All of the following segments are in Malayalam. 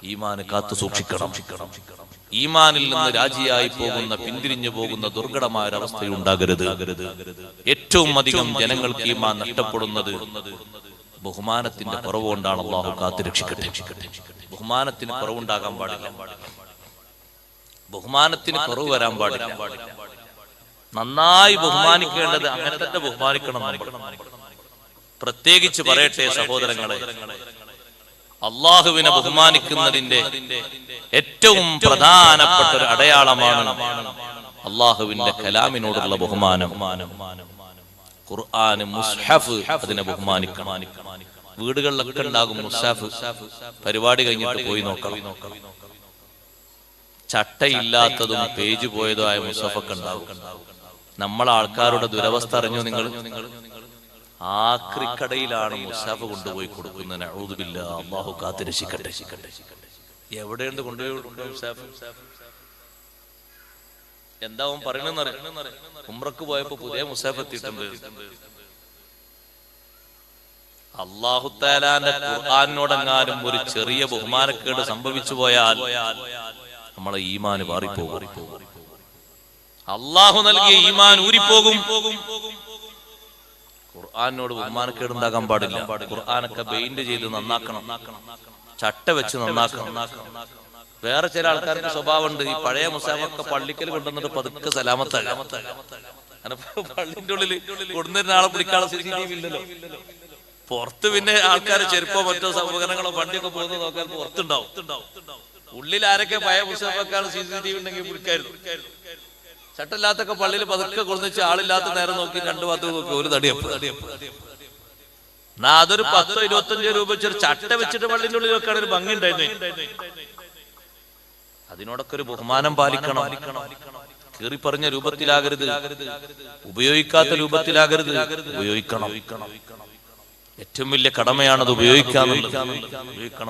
ഈമാൻ കാത്തു സൂക്ഷിക്കണം. ഈമാനിൽ നിന്ന് രാജിയായി പോകുന്ന, പിന്തിരിഞ്ഞു പോകുന്ന ദുർഘടമായ ഒരവസ്ഥയുണ്ടാകരുത്. ഏറ്റവും അധികം ജനങ്ങൾക്ക് ഈമാൻ നഷ്ടപ്പെടുന്നത് ബഹുമാനത്തിന്റെ കുറവുകൊണ്ടാണ്. അള്ളാഹു കാത്തുരക്ഷിക്കട്ടെ. ബഹുമാനത്തിന് കുറവുണ്ടാകാൻ പാടില്ല. ബഹുമാനത്തിന് കുറവ് വരാൻ പാടില്ല. നന്നായി ബഹുമാനിക്കേണ്ടത് അങ്ങനെ തന്നെ ബഹുമാനിക്കണം. പ്രത്യേകിച്ച് പറയട്ടെ സഹോദരങ്ങളെ, അള്ളാഹുവിനെ ബഹുമാനിക്കുന്നതിന്റെ ഏറ്റവും പ്രധാനപ്പെട്ട ഒരു അടയാളമാണ് അള്ളാഹുവിന്റെ കലാമിനോടുള്ള ബഹുമാനം. ഖുർആൻ, മുസ്ഹഫ്, അതിനെ ബഹുമാനിക്കണം. വീടുകളിലൊക്കെ ഉണ്ടാകും മുസ്ഹഫ്. പരിപാടി കഴിഞ്ഞിട്ട് പോയി നോക്കണം. ചട്ടയില്ലാത്തതും പേജ് പോയതുമായ മുസ്ഹഫൊക്കെ ഉണ്ടാകും. നമ്മളെ ആൾക്കാരുടെ ദുരവസ്ഥ അറിഞ്ഞു നിങ്ങൾ? ആക്രിക്കടയിലാണ് മുസ്ഹഫ് കൊണ്ടുപോയി കൊടുക്കുന്നത്. നഊദു ബില്ലാഹ്, അല്ലാഹു കാത്തുരക്ഷിക്കട്ടെ. എവിടെയുണ്ട് കൊണ്ടുപോയി മുസ്ഹഫ്? എന്താ അവൻ പറയണെന്നറിയാം? ഉംറക്ക് പോയപ്പോ പുതിയ മുസ്ഹഫ് എത്തിയിട്ടുണ്ട്. അല്ലാഹു തആലാന്റെ ഖുർആനിനോടെങ്ങാനും ഒരു ചെറിയ ബഹുമാനക്കേട് സംഭവിച്ചു പോയാൽ നമ്മളെ ഈമാൻ മാറിപ്പോകും. അല്ലാഹു നൽകിയ ഈമാൻ ഊരിപ്പോകും. ഖുർആനോട് ബഹുമാനക്കേടുണ്ടാകാൻ പാടില്ല. ഖുർആനൊക്കെ ബെയിന്റ് ചെയ്ത് നന്നാക്കണം, ചട്ട വെച്ച് നന്നാക്കണം. വേറെ ചില ആൾക്കാർക്ക് സ്വഭാവമുണ്ട്, ഈ പഴയ മുസ്ഹഫൊക്കെ പള്ളിക്കൽ കൊണ്ടുവന്നിട്ട് പതുക്കെ സലാമത്തല്ല. പള്ളിന്റെ ഉള്ളിൽ കൊണ്ടുവരുന്ന ആളെ പിടിക്കാനുള്ള CCTV ഇല്ലല്ലോ. പുറത്ത് പിന്നെ ആൾക്കാർ ചെരുപ്പോ മറ്റോ ഉപകരണങ്ങളോ വണ്ടിയൊക്കെ പോകുന്നത് നോക്കാൻ പുറത്തുണ്ടാവും. ഉള്ളിൽ ആരൊക്കെ പഴയ മുസ്ഹഫൊക്കെയാണ് CCTV ഉണ്ടെങ്കിൽ പിടിക്കായിരുന്നു. ചട്ടല്ലാത്തൊക്കെ പള്ളിയിൽ പതുക്കെ കൊണ്ടുവച്ച് ആളില്ലാത്ത നേരം നോക്കി 2 ഭാഗത്ത് നോക്കി ഒരു തടിയപ്പ്. അതൊരു 10-25 രൂപ വെച്ചൊരു ചട്ട വെച്ചിട്ട് പള്ളിന്റെ ഉള്ളിൽ വെക്കാൻ ഒരു ഭംഗി ഉണ്ടായിരുന്നു. അതിനോടൊക്കെ ഒരു ബഹുമാനം പാലിക്കണം. കീറി പറഞ്ഞ രൂപത്തിലാകരുത്, ഉപയോഗിക്കാത്ത രൂപത്തിലാകരുത്. ഉപയോഗിക്കണം. ഏറ്റവും വലിയ കടമയാണത് ഉപയോഗിക്കണം,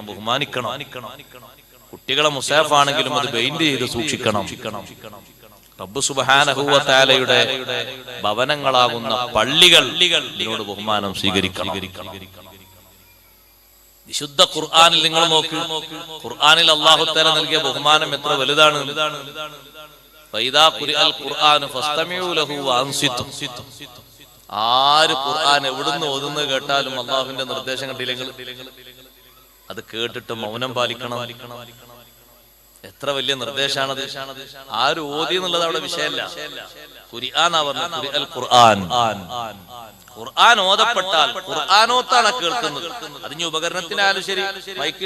ബഹുമാനിക്കണം. കുട്ടികളെ മുസ്ഹഫ് ആണെങ്കിലും അത് ബെയിന്റ് ചെയ്ത് സൂക്ഷിക്കണം. റബ്ബ് സുബ്ഹാനഹു വ തആലയുടെ ഭവനങ്ങളാകുന്ന പള്ളികൾ ഇതിനോട് ബഹുമാനം സ്വീകരിക്കണം. വിശുദ്ധ ഖുർആനിൽ നിങ്ങൾ നോക്കൂ. ഖുർആനിൽ അല്ലാഹു തആല നൽകിയ ബഹുമാനം എത്ര വലുതാണ്. ഫൈദാ ഖുരിഅൽ ഖുർആനു ഫസ്തമിഉ ലഹു വഅൻസിതു. ആര് ഖുർആൻ എവിടുന്ന് ഓതുന്നത് കേട്ടാലും അല്ലാഹുവിന്റെ നിർദ്ദേശം കണ്ടില്ലെങ്കിൽ അത് കേട്ടിട്ട് മൗനം പാലിക്കണം. എത്ര വലിയ നിർദ്ദേശാണത്. ആര് ഓതി എന്നുള്ളത് അവിടെ വിഷയമല്ല. ഖുർആൻ ഓതപ്പെട്ടാൽ ഖുർആനോത്താണ് കേൾക്കുന്നത്. അതിന് ഉപകരണത്തിനായാലും ശരി, മൈക്ക്